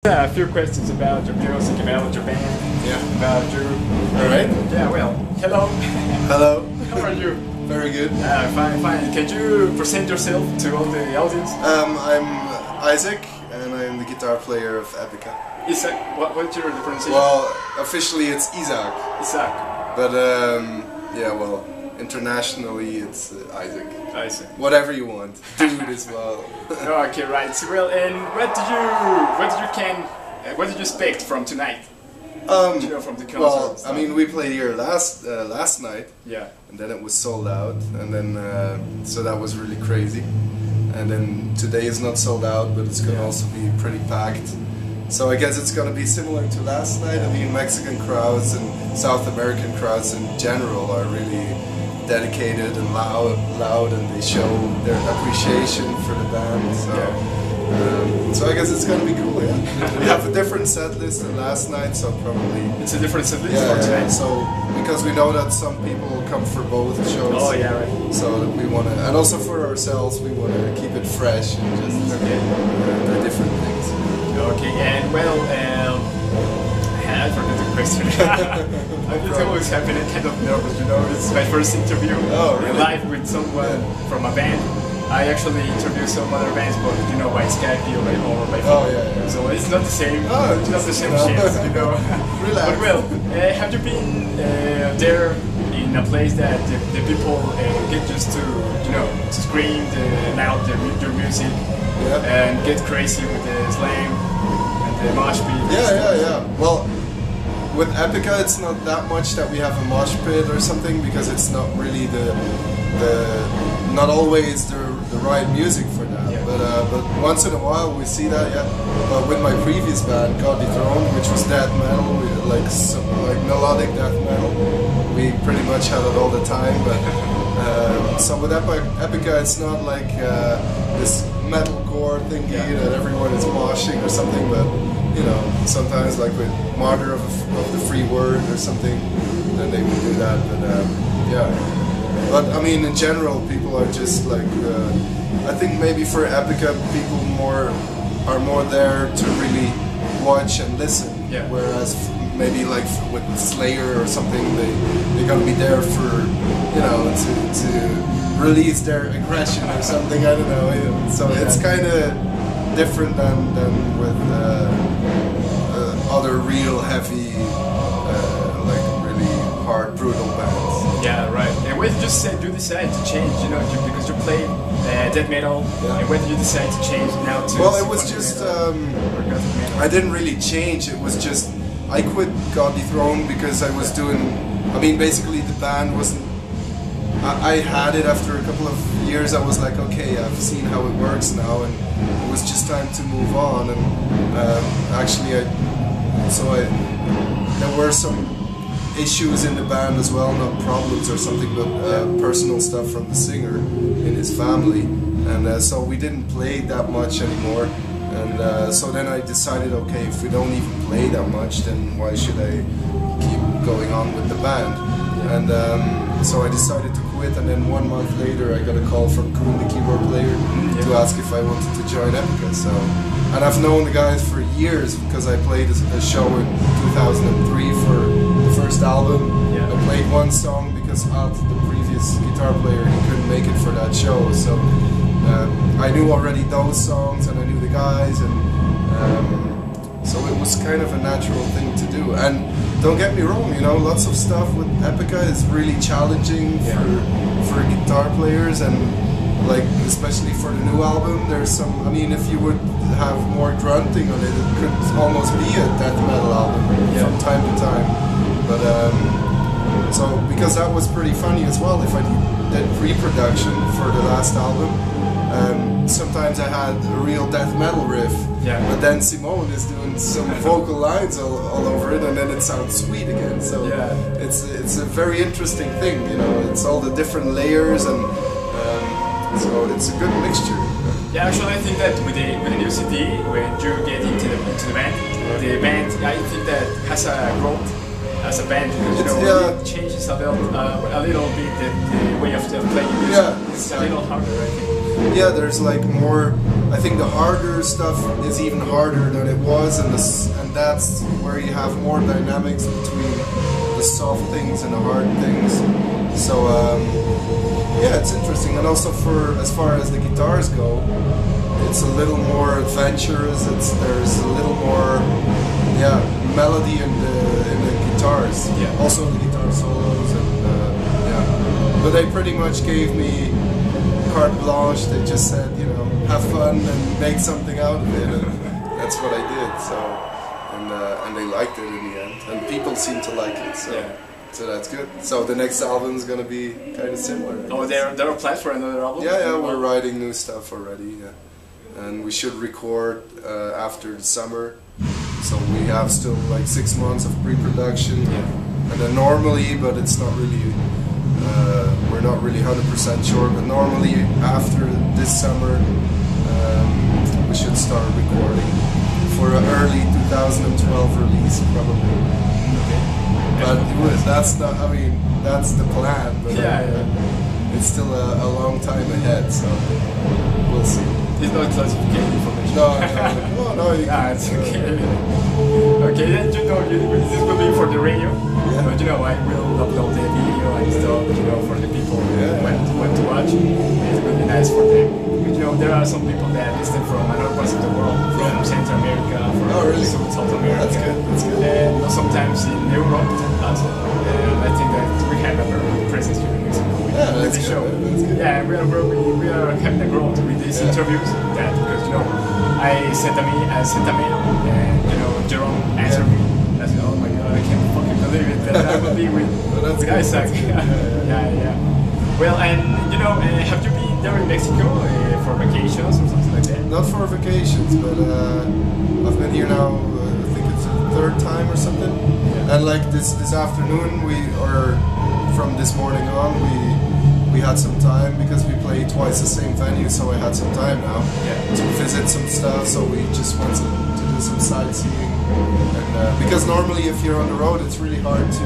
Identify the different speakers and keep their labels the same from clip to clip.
Speaker 1: A few questions about your music, about your band, about you.
Speaker 2: Alright.
Speaker 1: Yeah, well, hello.
Speaker 2: Hello.
Speaker 1: How are you?
Speaker 2: Very good.
Speaker 1: Fine, fine. Can you present yourself to all the audience?
Speaker 2: I'm Isaac, and I'm the guitar player of Epica.
Speaker 1: Isaac, what's your pronunciation?
Speaker 2: Well, officially it's Isaac.
Speaker 1: Isaac.
Speaker 2: But, yeah, well, internationally it's Isaac.
Speaker 1: Isaac.
Speaker 2: Whatever you want. Dude as well.
Speaker 1: Okay, right. So, well, and what did you expect from tonight? You know, from the concert.
Speaker 2: Well, I mean, we played here last night.
Speaker 1: Yeah.
Speaker 2: And then it was sold out, and then so that was really crazy. And then today is not sold out, but it's gonna also be pretty packed. So I guess it's gonna be similar to last night. I mean, Mexican crowds and South American crowds in general are really dedicated and loud, and they show their appreciation for the band. So I guess it's gonna be cool. Yeah, we have a different set list than last night, so probably
Speaker 1: it's a different set list for tonight.
Speaker 2: So because we know that some people come for both shows.
Speaker 1: Oh yeah, right.
Speaker 2: So we wanna, and also for ourselves, we wanna keep it fresh and just do different things.
Speaker 1: Okay, and well, I forgot the question. It's always happening, kind of nervous, you know. It's my first interview live with someone from a band. I actually interview some other bands, but you know, by Skype or by phone.
Speaker 2: Oh yeah.
Speaker 1: So it's not the same. It's not the same chance, you know.
Speaker 2: Relax.
Speaker 1: But well, have you been there in a place that the people get used to, you know, to scream loud their music and get crazy with the slam and the mosh pit?
Speaker 2: Yeah. Well, with Epica, it's not that much that we have a mosh pit or something, because it's not really not always the right music for that. But once in a while we see that. But with my previous band, God Dethroned, which was death metal, like melodic death metal, we pretty much had it all the time. But so with Epica, it's not like this metalcore thingy that everyone is moshing or something. But you know, sometimes like with Martyr of the Free Word or something, then they would do that. But but I mean, in general, people are just like, I think maybe for Epica, people are more there to really watch and listen. Whereas maybe like with Slayer or something, they're gonna be there for, you know, to release their aggression or something. I don't know. So it's kind of different than with other real heavy, like really hard, brutal bands.
Speaker 1: Yeah, right. And when did you decide to change? You know, because you played death metal. And when did you decide to change now to?
Speaker 2: Well, it was just I didn't really change. It was just I quit God Dethroned because I was doing. I mean, basically the band wasn't. I had it after a couple of years. I was like, okay, I've seen how it works now, and it was just time to move on. And actually, there were some issues in the band as well, not problems or something, but personal stuff from the singer in his family, and so we didn't play that much anymore. And so then I decided, okay, if we don't even play that much, then why should I keep going on with the band? And so I decided to quit, and then 1 month later I got a call from Koen, the keyboard player, to ask if I wanted to join Epica. So, and I've known the guys for years because I played a show in 2003 for the first album. I played one song because Ad, the previous guitar player, he couldn't make it for that show. So I knew already those songs, and I knew the guys, and so it was kind of a natural thing to do. And don't get me wrong, you know, lots of stuff with Epica is really challenging for guitar players, and like especially for the new album, there's some. I mean, if you would have more grunting on it, it could almost be a death metal album from time to time. But so because that was pretty funny as well. If I did pre-production for the last album, sometimes I had a real death metal riff, but then Simone is doing some vocal lines all over it, and then it sounds sweet again. So it's a very interesting thing, you know. It's all the different layers, and so it's a good mixture.
Speaker 1: Yeah, actually, I think that with the new CD, when you get into the band, I think that has a growth as a band, because you know it changes a little bit the way of playing music. It's a little harder, I think.
Speaker 2: yeah, there's like more. I think the harder stuff is even harder than it was, and that's where you have more dynamics between the soft things and the hard things. So yeah, it's interesting, and also for as far as the guitars go, it's a little more adventurous. There's a little more melody in the guitars.
Speaker 1: Yeah.
Speaker 2: Also the guitar solos, and yeah. But they pretty much gave me carte blanche. They just said, you know, have fun and make something out of it, and that's what I did. So and they liked it in the end, and people seem to like it. So.
Speaker 1: Yeah.
Speaker 2: So that's good. So the next album is gonna be kind of similar.
Speaker 1: Oh, they're planned for another album?
Speaker 2: Yeah, we're writing new stuff already. Yeah, and we should record after the summer. So we have still like 6 months of pre-production.
Speaker 1: Yeah.
Speaker 2: And then normally, but it's not really. We're not really 100% sure. But normally after this summer, we should start recording for an early 2012 release, probably. But that's not, I mean, that's the plan, but it's still a long time ahead, so we'll see.
Speaker 1: It's not classification information.
Speaker 2: No, you can,
Speaker 1: it's okay. Okay, then you know, this will be for the radio, but you know, I will upload the video and stuff, you know, for the people who want to watch. It will be nice for them. You know, there are some people that listen from other parts of the world, from Central America, from South America.
Speaker 2: That's good.
Speaker 1: And sometimes in Europe also. And I think that we have a very good presence here in Mexico with the show.
Speaker 2: That's good.
Speaker 1: Yeah, we are having a growth with these interviews. That because you know, I sent a mail, and you know, Jerome answered me. I said, oh my God, I can't fucking believe it that I will be with Isaac. Yeah. Well, and you know, have you been there in Mexico for vacations or something like that?
Speaker 2: Not for vacations, but I've been here now. I think it's the third time or something. Yeah. And like this afternoon, from this morning on, we had some time because we play twice the same venue, so I had some time now to visit some stuff. So we just went to do some sightseeing, and because normally if you're on the road, it's really hard to.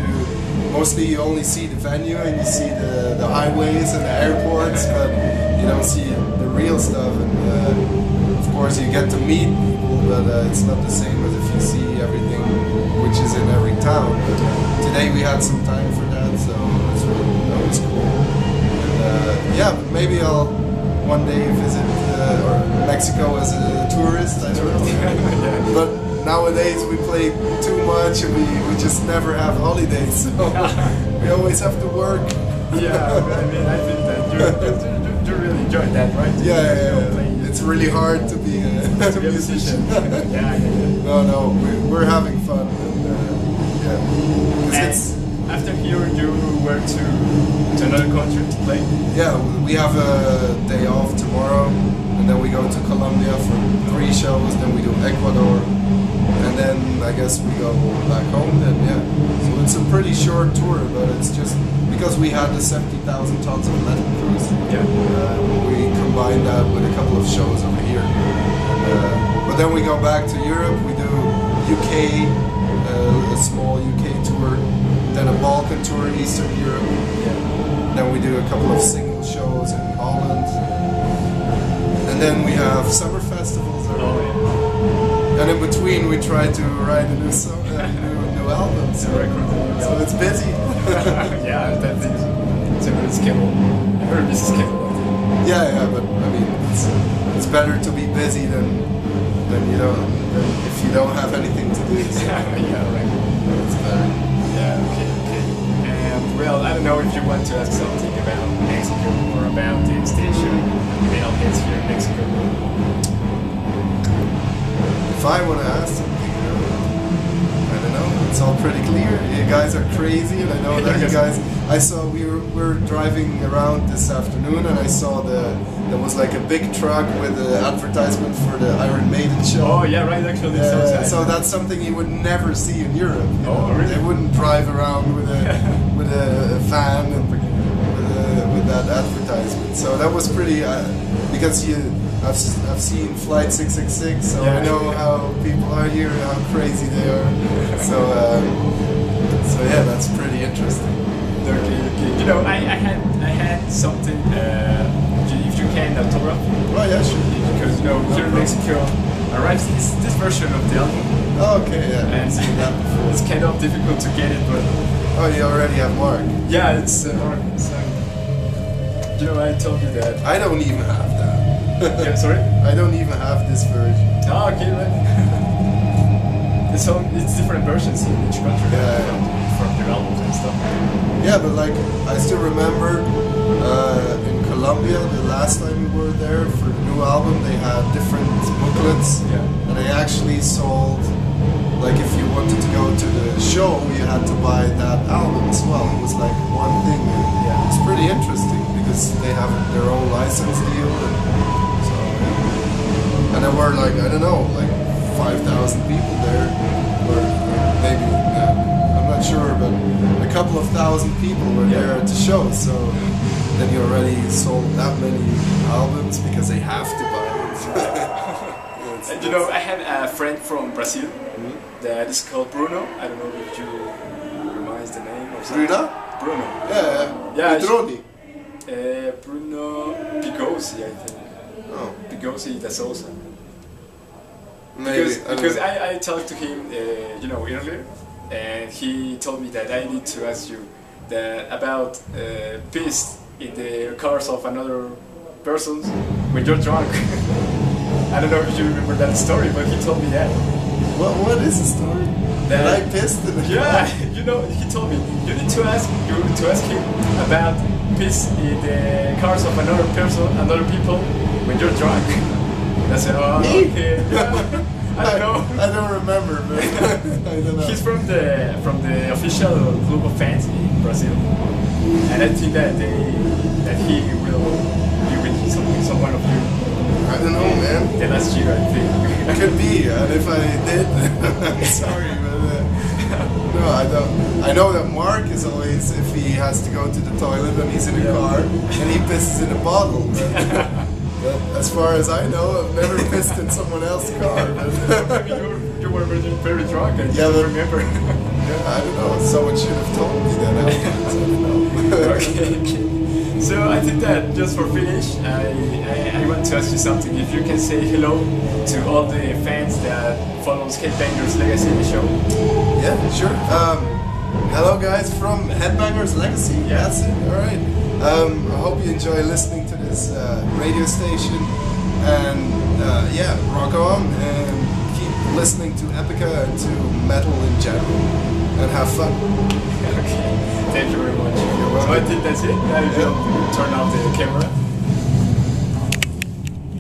Speaker 2: Mostly you only see the venue and you see the highways and the airports, but you don't see the real stuff. And of course you get to meet people, but it's not the same as if you see everything which is in every town. But today we had some time for that, so that was cool. And yeah, but maybe I'll one day visit Mexico as a tourist. I don't know. But nowadays we play too much and we just never have holidays, so we always have to work.
Speaker 1: Yeah, I mean, I think that you really enjoy that, right?
Speaker 2: Yeah. It's really hard to be a musician.
Speaker 1: Yeah.
Speaker 2: No, we're having fun. And,
Speaker 1: and after here, you were to another country to play?
Speaker 2: Yeah, we have a day off tomorrow, and then we go to Colombia for 3 shows, then we do Ecuador. And then I guess we go back home then, So it's a pretty short tour, but it's just because we had the 70,000 tons of metal cruise. We combined that with a couple of shows over here. But then we go back to Europe, we do UK, a small UK tour, then a Balkan tour in Eastern Europe. Then we do a couple of single shows in Holland. And then we have summer festivals. And in between, we try to write a new song, new album. So it's busy.
Speaker 1: Yeah, it's a very schedule. A very busy schedule.
Speaker 2: Yeah, but I mean, it's better to be busy than than if you don't have anything to do. So
Speaker 1: yeah, right.
Speaker 2: It's better.
Speaker 1: Yeah, okay. And well, I don't know if you want to ask something about Mexico or about the station metal hits here in Mexico.
Speaker 2: If I want to ask something, I don't know. It's all pretty clear. You guys are crazy, and I know that you guys. I saw we were driving around this afternoon, and I saw there was like a big truck with an advertisement for the Iron Maiden show.
Speaker 1: Oh yeah, right. Actually,
Speaker 2: so that's something you would never see in Europe.
Speaker 1: Oh really?
Speaker 2: They wouldn't drive around with a van and with that advertisement. So that was pretty because I've seen Flight 666, so I know how people are here and how crazy they are. So yeah, that's pretty interesting.
Speaker 1: Okay. You know, I had something if you can autograph.
Speaker 2: Oh yeah, sure.
Speaker 1: Because you know here in Mexico arrives this version of the album.
Speaker 2: Oh, okay, yeah.
Speaker 1: And it's kind of difficult to get it, but
Speaker 2: oh, you already have Mark.
Speaker 1: yeah, it's Mark. So you know, I told you that.
Speaker 2: I don't even have that.
Speaker 1: Yeah, sorry.
Speaker 2: I don't even have this version.
Speaker 1: Oh, okay, right. It's different versions in each country.
Speaker 2: Yeah.
Speaker 1: From their albums and stuff.
Speaker 2: Yeah, but like I still remember in Colombia the last time we were there for the new album, they had different booklets,
Speaker 1: Yeah.
Speaker 2: and they actually sold. Like if you wanted to go to the show, you had to buy that album as well. It was like one thing.
Speaker 1: Yeah.
Speaker 2: It's pretty interesting because they have their own license deal, and so and there were like I don't know, like 5,000 people there, or maybe I'm not sure, but a couple of thousand people were there at the show. So then you already sold that many albums because they have to buy it.
Speaker 1: And you know, I have a friend from Brazil that is called Bruno. I don't know if you remind the name or something. Bruno.
Speaker 2: Yeah. Petroni.
Speaker 1: Bruno Pigosi, I think.
Speaker 2: Oh.
Speaker 1: Pigosi da Souza.
Speaker 2: Maybe.
Speaker 1: Because I talked to him, you know, earlier, and he told me that I need to ask you that about piss in the cars of another person when you're drunk. I don't know if you remember that story, but he told me that.
Speaker 2: What is the story? That I pissed in the car?
Speaker 1: You know, he told me you need to ask him about piss in the cars of another person, another people when you're drunk. I said, oh, okay. Yeah. I don't know.
Speaker 2: I don't remember, but I don't know.
Speaker 1: He's from the official group of fans in Brazil, and I think that he will be with someone of you.
Speaker 2: I don't know, man.
Speaker 1: The last year, I think.
Speaker 2: Could be, and if I did, I'm sorry, but no, I don't. I know that Mark is always, if he has to go to the toilet and he's in a car, and he pisses in a bottle. But as far as I know, I've never pissed in someone else's car.
Speaker 1: Maybe you were very drunk and you don't remember.
Speaker 2: I don't know. Someone should have told me that afterwards. I don't know.
Speaker 1: Okay. So I think that just for finish, I want to ask you something. If you can say hello to all the fans that follows Headbangers Legacy show.
Speaker 2: Yeah, sure. Hello guys from Headbangers Legacy.
Speaker 1: Yeah.
Speaker 2: That's it. All right. I hope you enjoy listening to this radio station, and yeah, rock on and keep listening to Epica and to metal in general, and have fun.
Speaker 1: Okay, thank you very much. So I think that's it. I will turn off the camera.